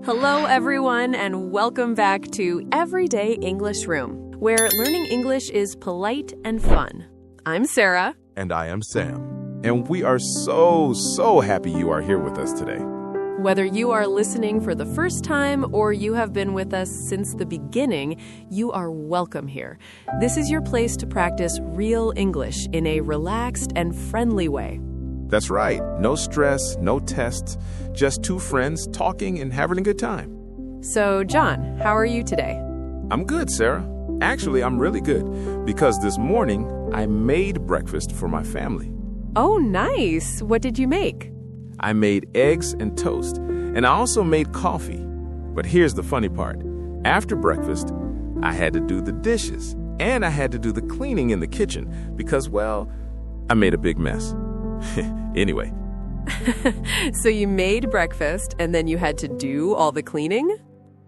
Hello, everyone, and welcome back to Everyday English Room, where learning English is polite and fun. I'm Sarah. And I am Sam. And we are so happy you are here with us today. Whether you are listening for the first time or you have been with us since the beginning, you are welcome here. This is your place to practice real English in a relaxed and friendly way. That's right. No stress, no tests, just two friends talking and having a good time. So, John, how are you today? I'm good, Sarah. Actually, I'm really good because this morning I made breakfast for my family. Oh, nice. What did you make? I made eggs and toast, and I also made coffee. But here's the funny part. After breakfast, I had to do the dishes, and I had to do the cleaning in the kitchen because, well, I made a big mess. Anyway. So you made breakfast, and then you had to do all the cleaning?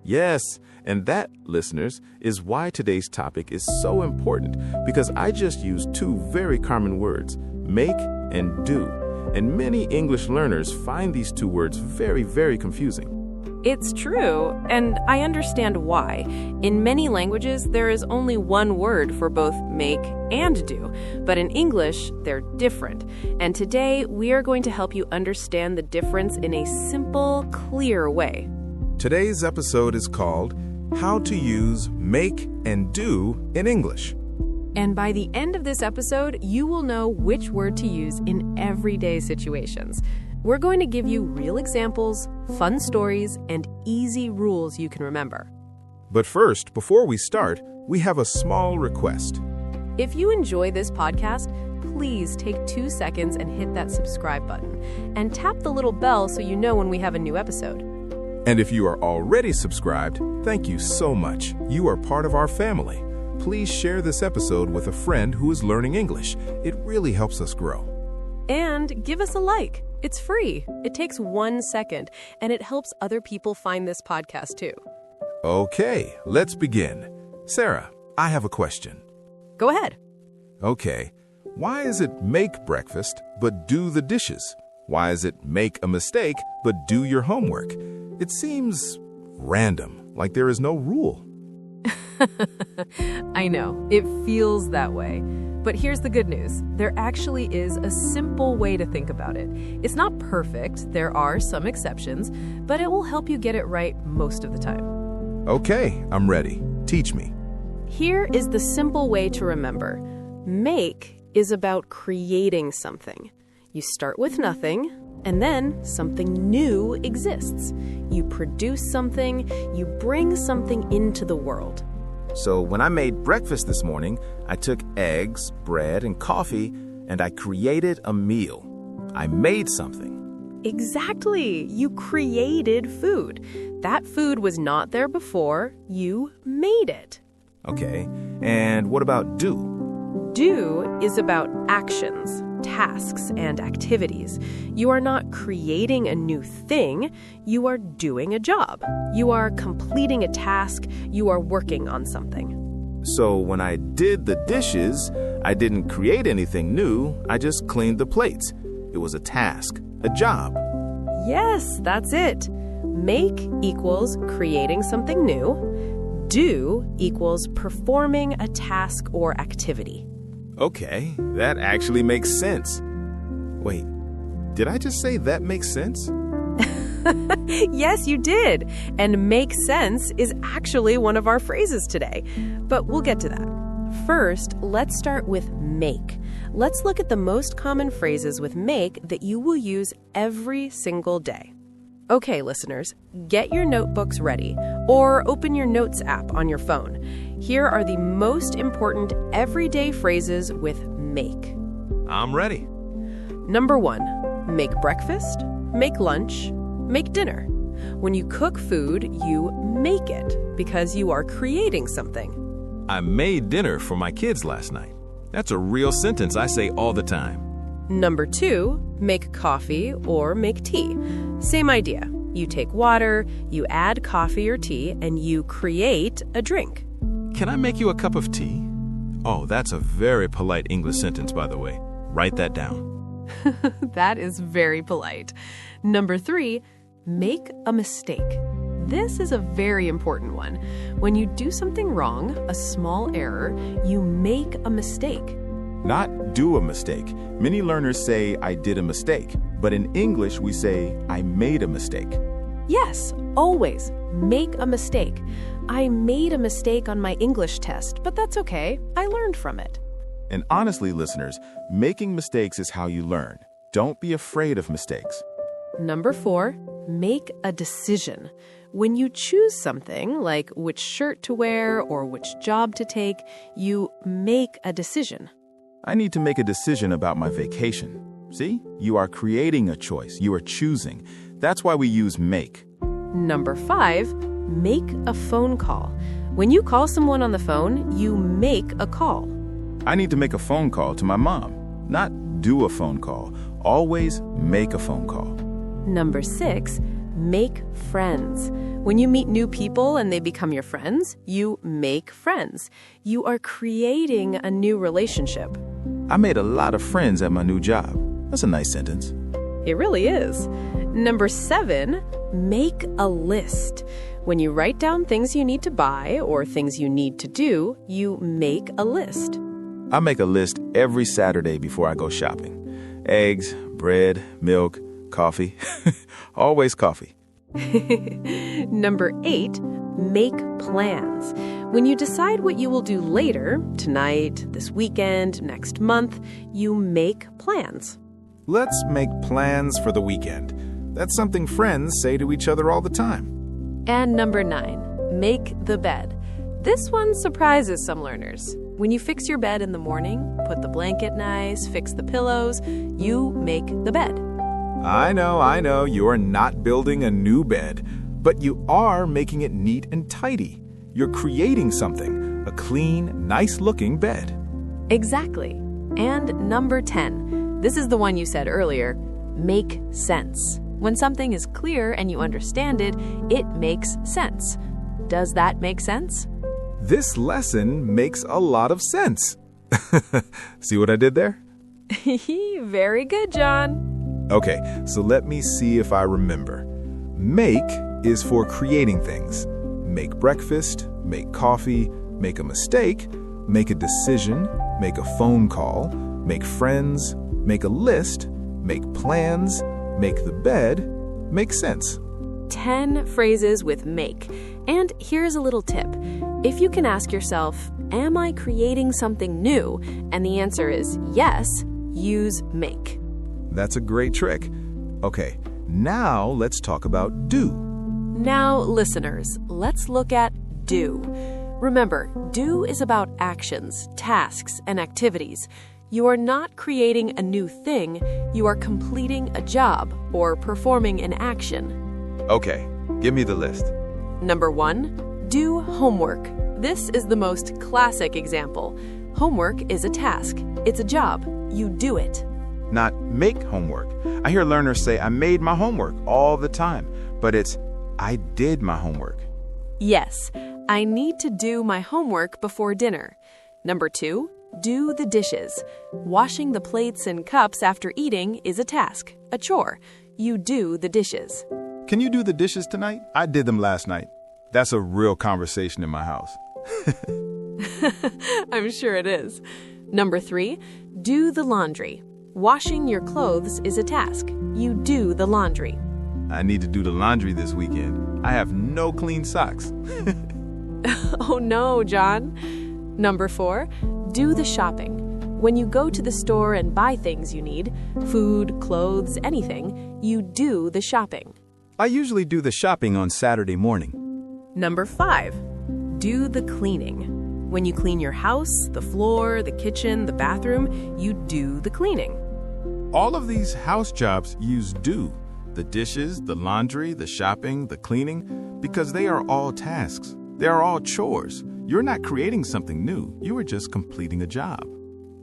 Yes, and that, listeners, is why today's topic is so important because I just used two very common words, make and do. And many English learners find these two words very confusing. It's true, and I understand why. In many languages, there is only one word for both make and do, but in English, they're different. And today, we are going to help you understand the difference in a simple, clear way. Today's episode is called How to Use Make and Do in English. And by the end of this episode, you will know which word to use in everyday situations. We're going to give you real examples, fun stories, and easy rules you can remember. But first, before we start, we have a small request. If you enjoy this podcast, please take 2 seconds and hit that subscribe button. And tap the little bell so you know when we have a new episode. And if you are already subscribed, thank you so much. You are part of our family. Please share this episode with a friend who is learning English. It really helps us grow. And give us a like. It's free. It takes 1 second, and it helps other people find this podcast too. Okay, let's begin. Sarah, I have a question. Go ahead. Okay, why is it make breakfast but do the dishes? Why is it make a mistake but do your homework? It seems random, like there is no rule. I know, it feels that way. But here's the good news. There actually is a simple way to think about it. It's not perfect, there are some exceptions, but it will help you get it right most of the time. Okay, I'm ready. Teach me. Here is the simple way to remember. Make is about creating something. You start with nothing, and then something new exists. You produce something, you bring something into the world. So when I made breakfast this morning, I took eggs, bread, and coffee, and I created a meal. I made something. Exactly. You created food. That food was not there before. You made it. Okay, and what about do? Do is about actions, tasks, and activities. You are not creating a new thing. You are doing a job. You are completing a task. You are working on something. So when I did the dishes, I didn't create anything new. I just cleaned the plates. It was a task, a job. Yes, that's it. Make equals creating something new. Do equals performing a task or activity. Okay, that actually makes sense. Wait, did I just say that makes sense? Yes, you did. And make sense is actually one of our phrases today. But we'll get to that. First, let's start with make. Let's look at the most common phrases with make that you will use every single day. Okay, listeners, get your notebooks ready or open your notes app on your phone. Here are the most important everyday phrases with make. I'm ready. Number 1, make breakfast, make lunch, make dinner. When you cook food, you make it because you are creating something. I made dinner for my kids last night. That's a real sentence I say all the time. Number 2, make coffee or make tea. Same idea. You take water, you add coffee or tea, and you create a drink. Can I make you a cup of tea? Oh, that's a very polite English sentence, by the way. Write that down. That is very polite. Number 3, make a mistake. This is a very important one. When you do something wrong, a small error, you make a mistake. Not do a mistake. Many learners say, I did a mistake. But in English, we say, I made a mistake. Yes, always make a mistake. I made a mistake on my English test, but that's okay. I learned from it. And honestly, listeners, making mistakes is how you learn. Don't be afraid of mistakes. Number 4, make a decision. When you choose something, like which shirt to wear or which job to take, you make a decision. I need to make a decision about my vacation. See? You are creating a choice. You are choosing. That's why we use make. Number 5, make a phone call. When you call someone on the phone, you make a call. I need to make a phone call to my mom. Not do a phone call. Always make a phone call. Number 6, make friends. When you meet new people and they become your friends, you make friends. You are creating a new relationship. I made a lot of friends at my new job. That's a nice sentence. It really is. Number 7, make a list. When you write down things you need to buy or things you need to do, you make a list. I make a list every Saturday before I go shopping. Eggs, bread, milk, coffee. Always coffee. Number 8, make plans. When you decide what you will do later, tonight, this weekend, next month, you make plans. Let's make plans for the weekend. That's something friends say to each other all the time. And number 9, make the bed. This one surprises some learners. When you fix your bed in the morning, put the blanket nice, fix the pillows, you make the bed. I know, you are not building a new bed, but you are making it neat and tidy. You're creating something, a clean, nice-looking bed. Exactly. And number 10, this is the one you said earlier, make sense. When something is clear and you understand it, it makes sense. Does that make sense? This lesson makes a lot of sense. See what I did there? Very good, John. Okay, so let me see if I remember. Make is for creating things. Make breakfast, make coffee, make a mistake, make a decision, make a phone call, make friends, make a list, make plans, make the bed, make sense. 10 phrases with make. And here's a little tip. If you can ask yourself, am I creating something new? And the answer is yes, use make. That's a great trick. Okay, now let's talk about do. Now, listeners, let's look at do. Remember, do is about actions, tasks, and activities. You are not creating a new thing, you are completing a job or performing an action. Okay, give me the list. Number 1, do homework. This is the most classic example. Homework is a task. It's a job. You do it. Not make homework. I hear learners say, I made my homework all the time, but it's, I did my homework. Yes, I need to do my homework before dinner. Number 2, do the dishes. Washing the plates and cups after eating is a task, a chore. You do the dishes. Can you do the dishes tonight? I did them last night. That's a real conversation in my house. I'm sure it is. Number 3, do the laundry. Washing your clothes is a task. You do the laundry. I need to do the laundry this weekend. I have no clean socks. Oh no, John. Number 4, do the shopping. When you go to the store and buy things you need, food, clothes, anything, you do the shopping. I usually do the shopping on Saturday morning. Number 5, do the cleaning. When you clean your house, the floor, the kitchen, the bathroom, you do the cleaning. All of these house jobs use do. The dishes, the laundry, the shopping, the cleaning, because they are all tasks. They are all chores. You're not creating something new. You are just completing a job.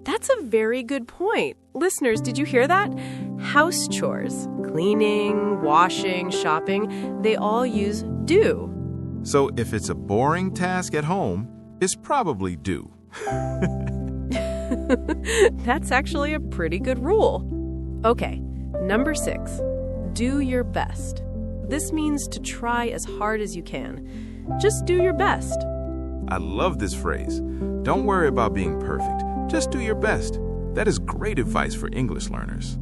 That's a very good point. Listeners, did you hear that? House chores, cleaning, washing, shopping, they all use do. So if it's a boring task at home, it's probably do. That's actually a pretty good rule. Okay, number 6, do your best. This means to try as hard as you can. Just do your best. I love this phrase. Don't worry about being perfect. Just do your best. That is great advice for English learners.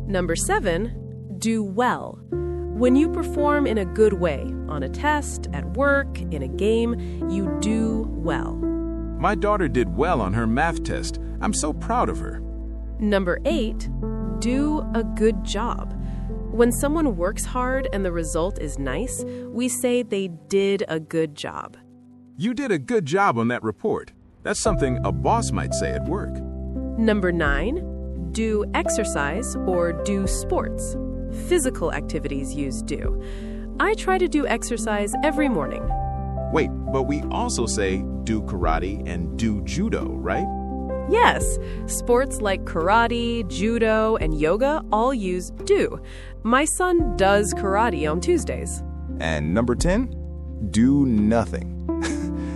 Number 7, do well. When you perform in a good way, on a test, at work, in a game, you do well. My daughter did well on her math test. I'm so proud of her. Number 8, do a good job. When someone works hard and the result is nice, we say they did a good job. You did a good job on that report. That's something a boss might say at work. Number 9, do exercise or do sports. Physical activities use do. I try to do exercise every morning. Wait, but we also say do karate and do judo, right? Yes, sports like karate, judo, and yoga all use do. My son does karate on Tuesdays. And number 10, do nothing.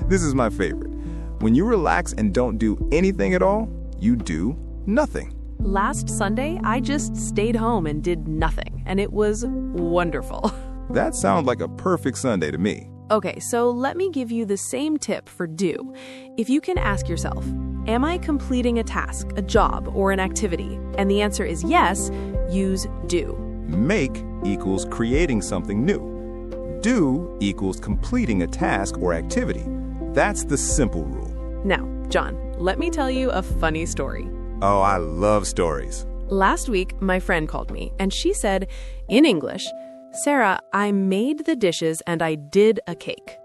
This is my favorite. When you relax and don't do anything at all, you do nothing. Last Sunday, I just stayed home and did nothing, and it was wonderful. That sounds like a perfect Sunday to me. Okay, so let me give you the same tip for do. If you can ask yourself, am I completing a task, a job, or an activity? And the answer is yes, use do. Make equals creating something new. Do equals completing a task or activity. That's the simple rule. Now, John, let me tell you a funny story. Oh, I love stories. Last week, my friend called me, and she said, in English, Sarah, I made the dishes and I did a cake.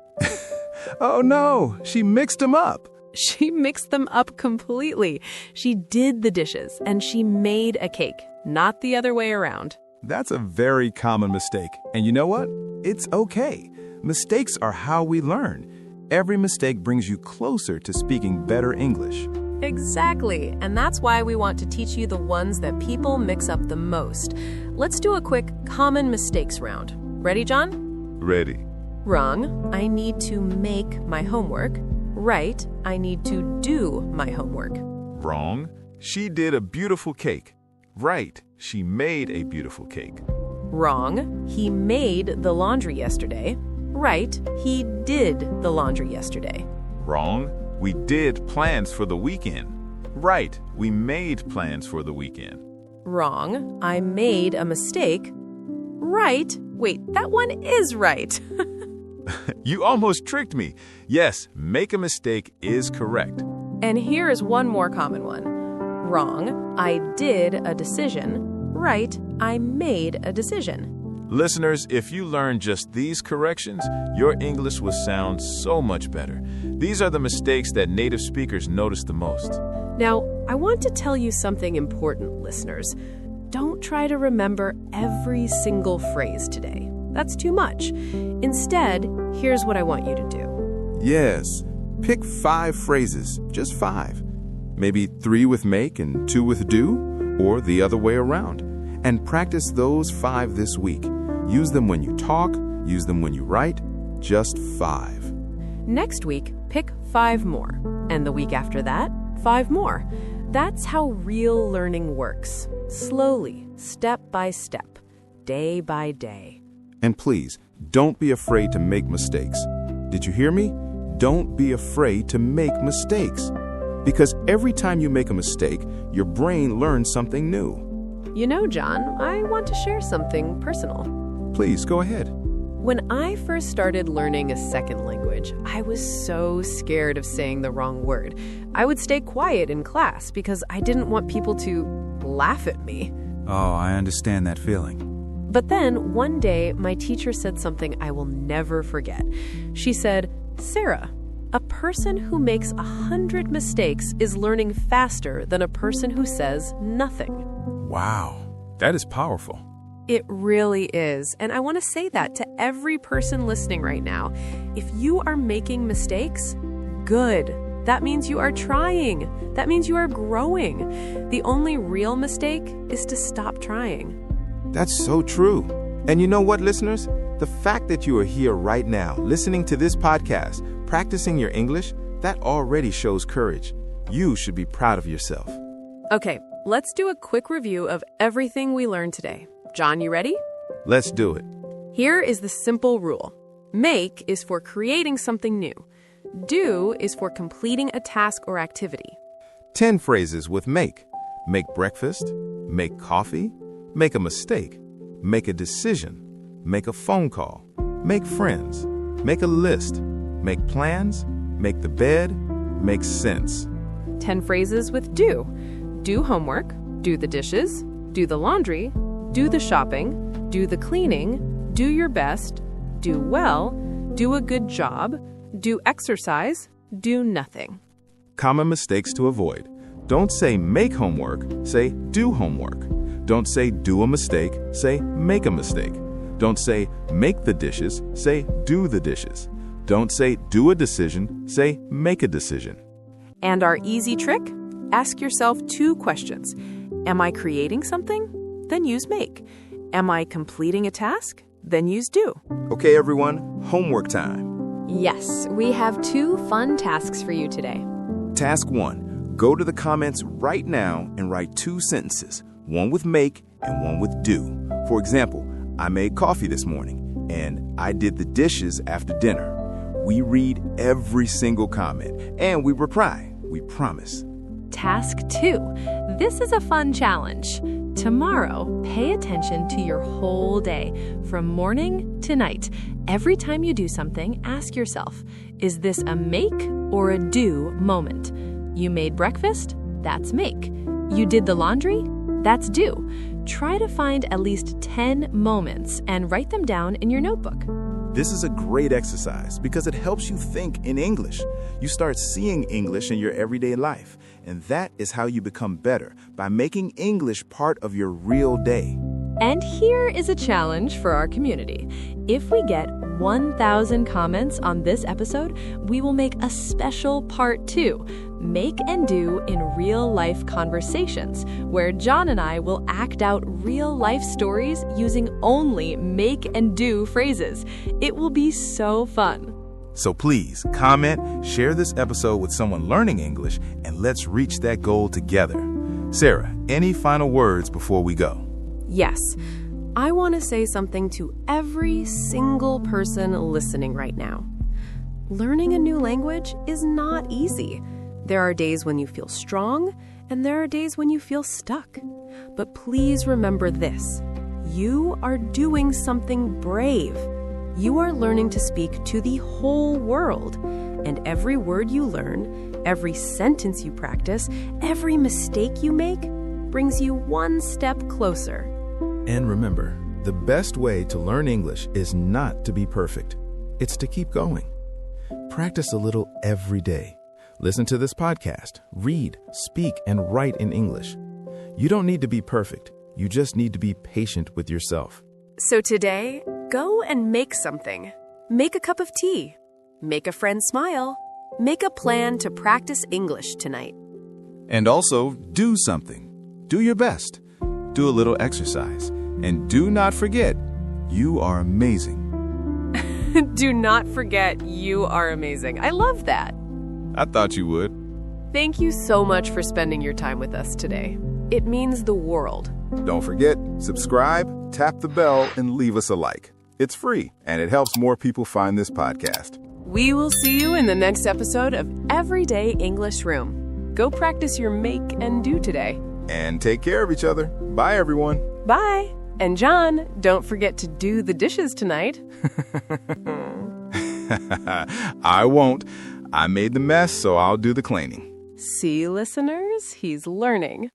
Oh no, she mixed them up. She mixed them up completely. She did the dishes and she made a cake, not the other way around. That's a very common mistake. And you know what? It's okay. Mistakes are how we learn. Every mistake brings you closer to speaking better English. Exactly. And that's why we want to teach you the ones that people mix up the most. Let's do a quick common mistakes round. Ready, John? Ready. Wrong. I need to make my homework. Right. I need to do my homework. Wrong. She did a beautiful cake. Right. She made a beautiful cake. Wrong. He made the laundry yesterday. Right. He did the laundry yesterday. Wrong. We did plans for the weekend. Right. We made plans for the weekend. Wrong. I made a mistake. Right. Wait, that one is right. You almost tricked me. Yes, make a mistake is correct. And here is one more common one. Wrong. I did a decision. Right. I made a decision. Listeners, if you learn just these corrections, your English will sound so much better. These are the mistakes that native speakers notice the most. Now, I want to tell you something important, listeners. Don't try to remember every single phrase today. That's too much. Instead, here's what I want you to do. Yes, pick 5 phrases, just 5. Maybe 3 with make and 2 with do, or the other way around. And practice those 5 this week. Use them when you talk, use them when you write, just 5. Next week, pick 5 more. And the week after that, 5 more. That's how real learning works. Slowly, step by step, day by day. And please, don't be afraid to make mistakes. Did you hear me? Don't be afraid to make mistakes. Because every time you make a mistake, your brain learns something new. You know, John, I want to share something personal. Please, go ahead. When I first started learning a second language, I was so scared of saying the wrong word. I would stay quiet in class because I didn't want people to laugh at me. Oh, I understand that feeling. But then, one day, my teacher said something I will never forget. She said, Sarah, a person who makes 100 mistakes is learning faster than a person who says nothing. Wow, that is powerful. It really is. And I want to say that to every person listening right now. If you are making mistakes, good. That means you are trying. That means you are growing. The only real mistake is to stop trying. That's so true. And you know what, listeners? The fact that you are here right now, listening to this podcast, practicing your English, that already shows courage. You should be proud of yourself. Okay, let's do a quick review of everything we learned today. John, you ready? Let's do it. Here is the simple rule. Make is for creating something new. Do is for completing a task or activity. 10 phrases with make. Make breakfast, make coffee, make a mistake, make a decision, make a phone call, make friends, make a list, make plans, make the bed, make sense. 10 phrases with do. Do homework, do the dishes, do the laundry, do the shopping, do the cleaning, do your best, do well, do a good job, do exercise, do nothing. Common mistakes to avoid. Don't say make homework, say do homework. Don't say do a mistake, say make a mistake. Don't say make the dishes, say do the dishes. Don't say do a decision, say make a decision. And our easy trick? Ask yourself 2 questions. Am I creating something? Then use make. Am I completing a task? Then use do. Okay, everyone, homework time. Yes, we have 2 fun tasks for you today. Task 1. Go to the comments right now and write 2 sentences, one with make and one with do. For example, I made coffee this morning and I did the dishes after dinner. We read every single comment and we reply, we promise. Task 2. This is a fun challenge. Tomorrow, pay attention to your whole day, from morning to night. Every time you do something, ask yourself, is this a make or a do moment? You made breakfast? That's make. You did the laundry? That's do. Try to find at least 10 moments and write them down in your notebook. This is a great exercise because it helps you think in English. You start seeing English in your everyday life, and that is how you become better, by making English part of your real day. And here is a challenge for our community. If we get 1,000 comments on this episode, we will make a special part 2, Make and Do in Real Life Conversations, where John and I will act out real life stories using only make and do phrases. It will be so fun. So please comment, share this episode with someone learning English, and let's reach that goal together. Sarah, any final words before we go? Yes, I want to say something to every single person listening right now. Learning a new language is not easy. There are days when you feel strong, and there are days when you feel stuck. But please remember this. You are doing something brave. You are learning to speak to the whole world. And every word you learn, every sentence you practice, every mistake you make brings you one step closer. And remember, the best way to learn English is not to be perfect. It's to keep going. Practice a little every day. Listen to this podcast, read, speak, and write in English. You don't need to be perfect. You just need to be patient with yourself. So today, go and make something. Make a cup of tea. Make a friend smile. Make a plan to practice English tonight. And also, do something. Do your best. Do a little exercise. And do not forget, you are amazing. Do not forget, you are amazing. I love that. I thought you would. Thank you so much for spending your time with us today. It means the world. Don't forget, subscribe, tap the bell, and leave us a like. It's free, and it helps more people find this podcast. We will see you in the next episode of Everyday English Room. Go practice your make and do today. And take care of each other. Bye, everyone. Bye. And John, don't forget to do the dishes tonight. I won't. I made the mess, so I'll do the cleaning. See, listeners, he's learning.